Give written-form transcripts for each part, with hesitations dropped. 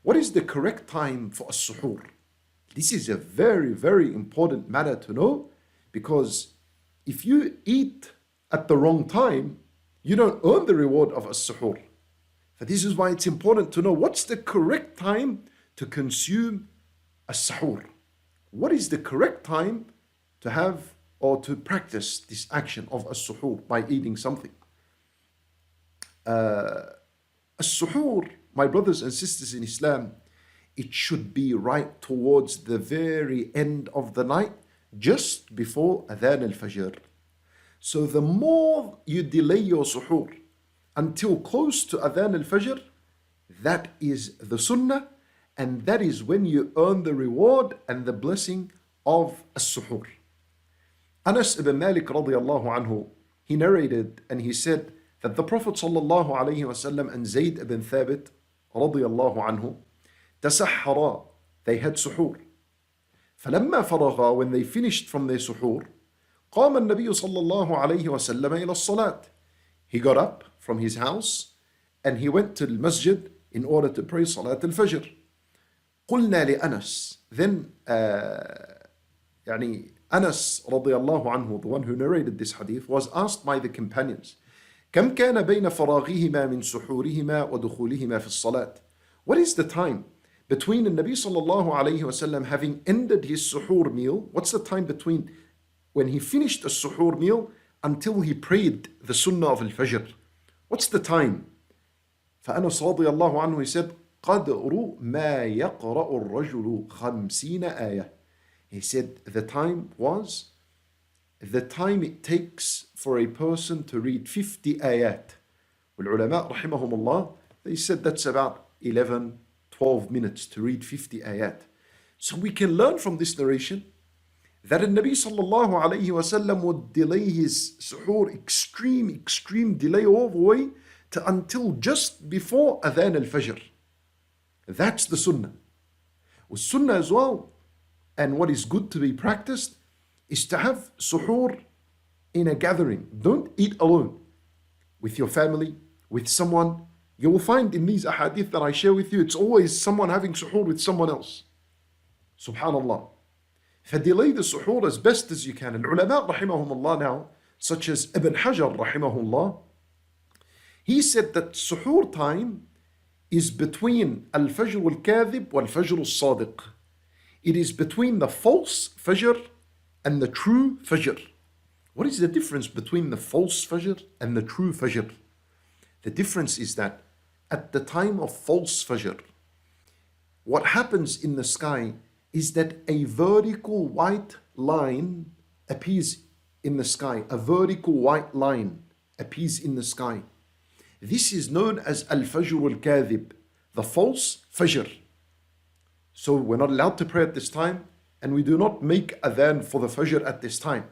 What is the correct time for as-suhoor? This is a very, very important matter to know, because if you eat at the wrong time, you don't earn the reward of as-suhoor. So this is why it's important to know what's the correct time to consume as-sahoor. What is the correct time to have or to practice this action of as-suhoor by eating something? As-suhoor, my brothers and sisters in Islam, it should be right towards the very end of the night, just before Adhan al-Fajr. So the more you delay your suhoor until close to Adhan al-Fajr, that is the sunnah, and that is when you earn the reward and the blessing of as-suhoor. Anas ibn Malik radiallahu anhu, he narrated and he said that the Prophet sallallahu alayhi wasallam and Zayd ibn Thabit radiallahu anhu تسحرا, they had suhoor. فلما فرغا, when they finished from their suhoor, قام النبي صلى الله عليه وسلم إلى الصلاة. He got up from his house and he went to the masjid in order to pray Salat al-Fajr. قلنا لأنس, then يعني Anas رضي الله عنه, the one who narrated this hadith, was asked by the companions, كم كان بين فراغهما من سحورهما ودخولهما في الصلاة? What is the time between the Nabi sallallahu alayhi wasallam having ended his suhoor meal? What's the time between when he finished a suhoor meal until he prayed the sunnah of al-Fajr? What's the time? فأنس رضي الله عنه, he said, قدر ما يقرأ الرجل 50 آية. He said the time was the time it takes for a person to read 50 ayat. والعلماء رحمهم الله, they said that's about 11-12 minutes to read 50 ayat. So we can learn from this narration that the Nabi sallallahu alayhi wasallam would delay his suhoor, extreme delay, all the way to until just before Adhan al-Fajr. That's the sunnah. With sunnah as well, and what is good to be practiced, is to have suhoor in a gathering. Don't eat alone. With your family, with someone. You will find in these ahadith that I share with you, it's always someone having suhoor with someone else. Subhanallah. فdelay the suhoor as best as you can. And ulama rahimahumullah now, such as Ibn Hajar rahimahullah, he said that suhoor time is between al-Fajr al-Kadhib wal-Fajr al-Sadiq. It is between the false Fajr and the true Fajr. What is the difference between the false Fajr and the true Fajr? The difference is that at the time of false Fajr, what happens in the sky is that a vertical white line appears in the sky. A vertical white line appears in the sky. This is known as Al-Fajr al-Kadhib, the false Fajr. So we're not allowed to pray at this time, and we do not make adhan for the Fajr at this time.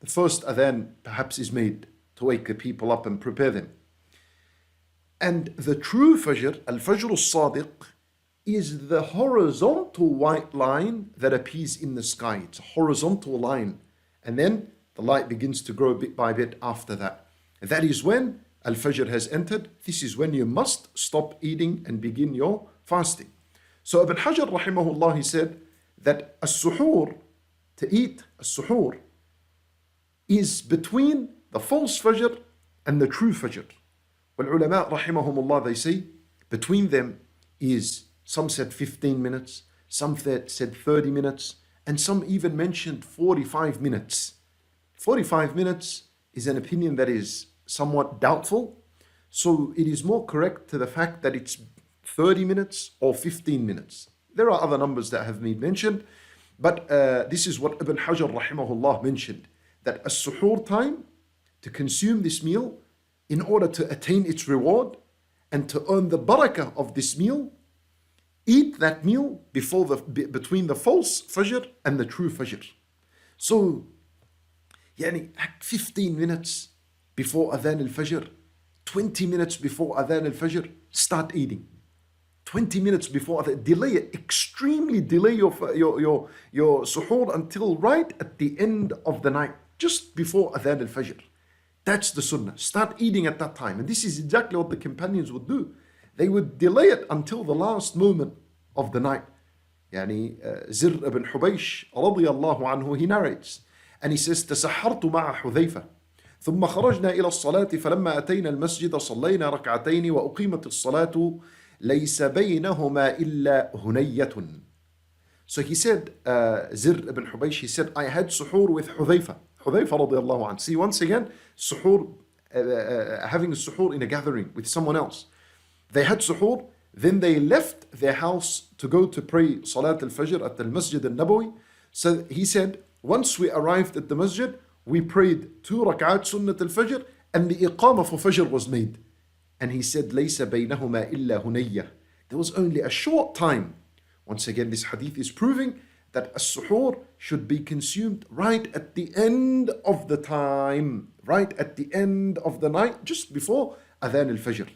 The first adhan perhaps is made to wake the people up and prepare them. And the true Fajr, Al-Fajr al-Sadiq, is the horizontal white line that appears in the sky. It's a horizontal line. And then the light begins to grow bit by bit after that. That is when Al-Fajr has entered. This is when you must stop eating and begin your fasting. So Ibn Hajar rahimahullah, he said that as-suhoor, to eat as-suhoor, is between the false Fajr and the true Fajr. Well, ulama rahimahumullah, they say between them is, some said 15 minutes, some said 30 minutes, and some even mentioned 45 minutes. 45 minutes is an opinion that is somewhat doubtful. So it is more correct to the fact that it's 30 minutes or 15 minutes. There are other numbers that have been mentioned, but this is what Ibn Hajar rahimahullah mentioned, that a suhoor time, to consume this meal in order to attain its reward and to earn the barakah of this meal, eat that meal between the false Fajr and the true Fajr. So, 15 minutes before Adhan al-Fajr, 20 minutes before Adhan al-Fajr, start eating. 20 minutes before Adhan, delay it, extremely delay your suhoor until right at the end of the night, just before Adhan al-Fajr. That's the sunnah. Start eating at that time. And this is exactly what the companions would do. they would delay it until the last moment of the night. يعني زر ibn حبيش رضي الله عنه, he narrates and he says تسحرت مع حذيفة ثم خرجنا إلى الصلاة فلما أتينا المسجد صلينا ركعتين وأقيمت الصلاة ليس بينهما إلا هنية. So he said, Zir ibn Hubaysh, he said, I had suhoor with Hudhayfa radiallahu anhu. See, once again, suhoor, having a suhoor in a gathering with someone else. They had suhoor, then they left their house to go to pray Salat al-Fajr at the Masjid al-Nabawi. So he said, once we arrived at the masjid, we prayed 2 rak'at Sunnat al-Fajr and the iqamah for Fajr was made. And he said, لَيْسَ بَيْنَهُمَا إِلَّا هُنَيَّةٌ. There was only a short time. Once again, this hadith is proving that as-suhoor should be consumed right at the end of the time, right at the end of the night, just before Adhan al-Fajr.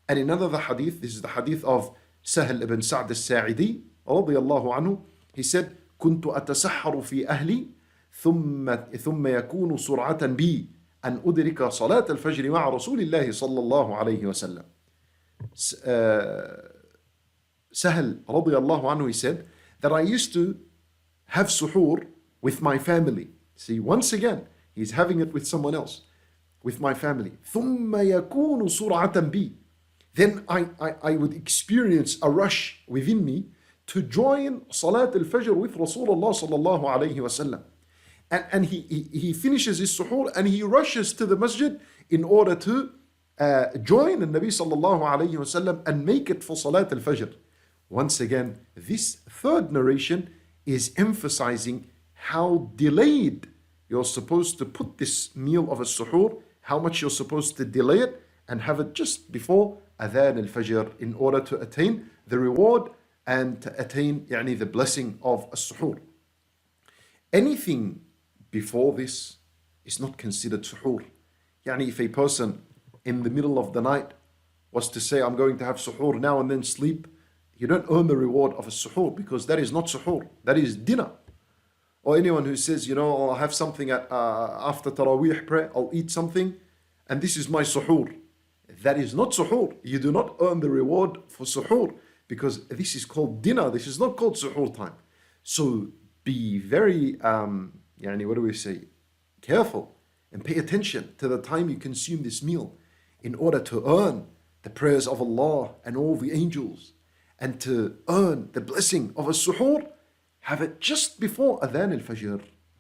And in another hadith, this is the hadith of Sahal ibn Sa'd al-Sa'idi, radiyallahu anhu, he said, كنت أتسحر في أهلي ثم يكون سرعة بي أن أدرك صلاة الفجر مع رسول الله صلى الله عليه وسلم. Sahal radiallahu anhu, he said that I used to have suhoor with my family. See, once again, he's having it with someone else, with my family. ثم يكون سرعة بي. Then I would experience a rush within me to join Salat al-Fajr with Rasulullah sallallahu alayhi wasallam. And he finishes his suhoor and he rushes to the masjid in order to join the Nabi sallallahu alayhi wasallam and make it for Salat al-Fajr. Once again, this third narration is emphasizing how delayed you're supposed to put this meal of a suhoor, how much you're supposed to delay it and have it just before Adhan al-Fajr in order to attain the reward and to attain the blessing of a suhoor. Anything before this is not considered suhoor. If a person in the middle of the night was to say, I'm going to have suhoor now and then sleep, you don't earn the reward of a suhoor because that is not suhoor, that is dinner. Or anyone who says, I'll have something after Taraweeh prayer, I'll eat something and this is my suhoor. That is not suhoor. You do not earn the reward for suhoor because this is called dinner. This is not called suhoor time. So be very, careful and pay attention to the time you consume this meal in order to earn the prayers of Allah and all the angels. And to earn the blessing of a suhoor, have it just before Adhan al-Fajr.